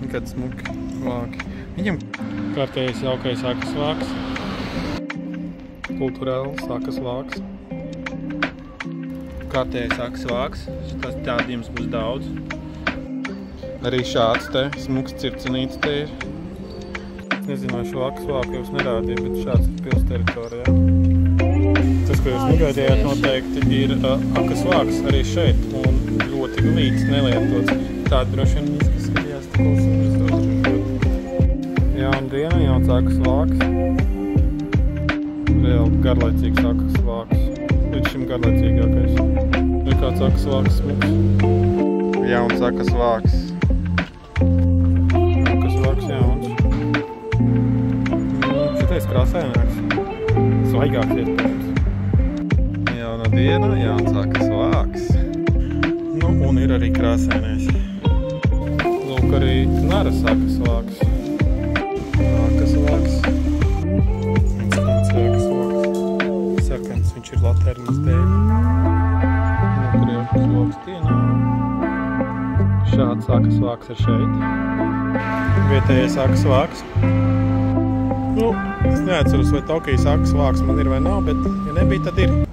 Kad smuki vāki. Viņam kārtējais jaukais sakas vāks. Kulturāli sakas vāks. Kārtējais sakas vāks. Tādi jums būs daudz. Arī šāds te smuks circenīts te ir. Nezinu, vai šo akas vāku jūs nerādīja, bet šāds ir pils teritorijā. Tas, ko jūs negaidījāt, noteikti ir akas vāks arī šeit. Un ļoti glīts, nelietots. Tādi droši vien izskatījās tik jauna diena, jauns akas vāks. Reāli garlaicīgs akas vāks. Līdz šim garlaicīgākais. Ir kāds akas vāks smuks. Jauns akas vāks. Akas vāks jauns. Šitais krāsēnāks. Svaigāks iespējams. Jauna diena, jauns akas vāks. Nu, un ir arī krāsēnais. Lūk, arī knaras akas vāks. Akas vāks. Skans akas vāks. Sarkans, viņš ir laternas dēļ. Nu, kur ir akas vāks tienā. Šāds akas vāks ir šeit. Vietējais akas vāks. Nu, es neatceros, vai Tokijas akas vāks man ir vai nav, bet ja nebija, tad ir.